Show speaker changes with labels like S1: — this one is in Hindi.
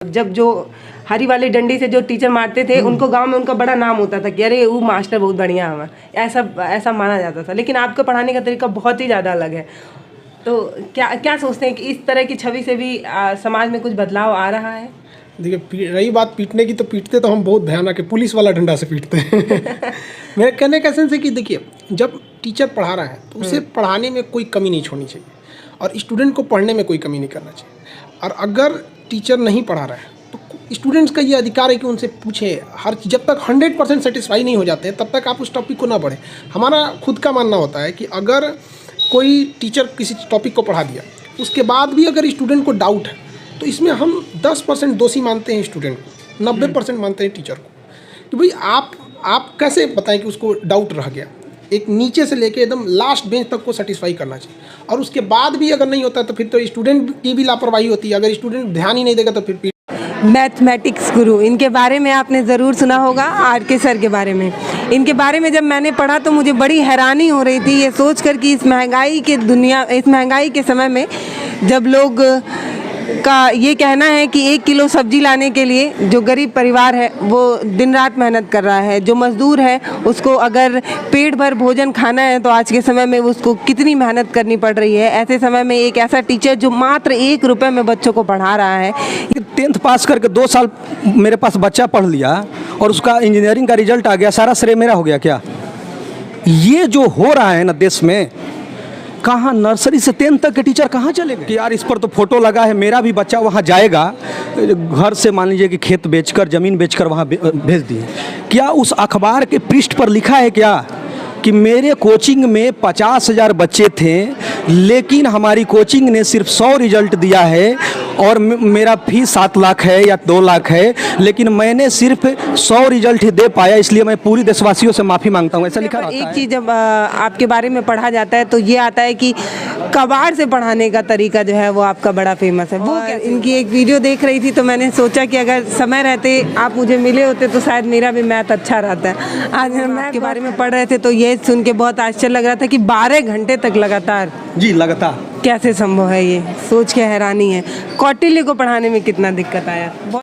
S1: जब जो हरी वाली डंडी से जो टीचर मारते थे उनको गांव में उनका बड़ा नाम होता था कि अरे वो मास्टर बहुत बढ़िया है, ऐसा माना जाता था। लेकिन आपका पढ़ाने का तरीका बहुत ही ज़्यादा अलग है। तो क्या सोचते हैं कि इस तरह की छवि से भी समाज में कुछ बदलाव आ रहा है?
S2: देखिए, रही बात पीटने की, तो पीटते तो हम बहुत भयानक है, पुलिस वाला डंडा से पीटते हैं। मेरे कहने का सेंस है कि देखिए, जब टीचर पढ़ा रहा है तो उसे पढ़ाने में कोई कमी नहीं छोड़नी चाहिए और स्टूडेंट को पढ़ने में कोई कमी नहीं करना चाहिए। और अगर टीचर नहीं पढ़ा रहा है तो स्टूडेंट्स का ये अधिकार है कि उनसे पूछे। जब तक 100% सेटिस्फाई नहीं हो जाते तब तक आप उस टॉपिक को ना पढ़ें। हमारा खुद का मानना होता है कि अगर कोई टीचर किसी टॉपिक को पढ़ा दिया, उसके बाद भी अगर स्टूडेंट को डाउट है, तो इसमें हम 10% दोषी मानते हैं स्टूडेंट को, 90% मानते हैं टीचर को। तो भाई आप कैसे बताएं कि उसको डाउट रह गया। एक नीचे से लेके एकदम लास्ट बेंच तक को सेटिस्फाई करना चाहिए, और उसके बाद भी अगर नहीं होता तो फिर तो स्टूडेंट की भी लापरवाही होती है। अगर स्टूडेंट ध्यान ही नहीं देगा तो फिर
S1: मैथमेटिक्स गुरु, इनके बारे में आपने ज़रूर सुना होगा, RK सर के बारे में। इनके बारे में जब मैंने पढ़ा तो मुझे बड़ी हैरानी हो रही थी ये सोचकर कि इस महंगाई के समय में जब लोग का ये कहना है कि 1 किलो सब्जी लाने के लिए जो गरीब परिवार है वो दिन रात मेहनत कर रहा है, जो मज़दूर है उसको अगर पेट भर भोजन खाना है तो आज के समय में उसको कितनी मेहनत करनी पड़ रही है। ऐसे समय में एक ऐसा टीचर जो मात्र 1 रुपये में बच्चों को पढ़ा रहा है।
S3: 10th पास करके 2 साल मेरे पास बच्चा पढ़ लिया और उसका इंजीनियरिंग का रिजल्ट आ गया, सारा श्रेय मेरा हो गया क्या? ये जो हो रहा है ना देश में, कहाँ नर्सरी से 10th तक के टीचर कहाँ चले गए कि यार इस पर तो फोटो लगा है, मेरा भी बच्चा वहाँ जाएगा। घर से मान लीजिए कि खेत बेचकर, ज़मीन बेचकर वहाँ भेज दिए। क्या उस अखबार के पृष्ठ पर लिखा है क्या कि मेरे कोचिंग में 50,000 बच्चे थे लेकिन हमारी कोचिंग ने सिर्फ 100 रिजल्ट दिया है और मेरा फीस 7 लाख है या 2 लाख है, लेकिन मैंने सिर्फ 100 रिजल्ट ही दे पाया, इसलिए मैं पूरी देशवासियों से माफ़ी मांगता हूँ, ऐसा लिखा रहता है।
S1: एक चीज़ जब आपके बारे में पढ़ा जाता है तो ये आता है कि कबाड़ से पढ़ाने का तरीका जो है वो आपका बड़ा फेमस है। वो इनकी एक वीडियो देख रही थी तो मैंने सोचा कि अगर समय रहते आप मुझे मिले होते तो शायद मेरा भी मैथ अच्छा रहता है। आज मैथ के बारे में पढ़ रहे थे तो ये सुन के बहुत आश्चर्य लग रहा था कि 12 घंटे तक लगातार।
S3: जी, लगातार
S1: कैसे संभव है, ये सोच के हैरानी है। कौटिल्य को पढ़ाने में कितना दिक्कत आया?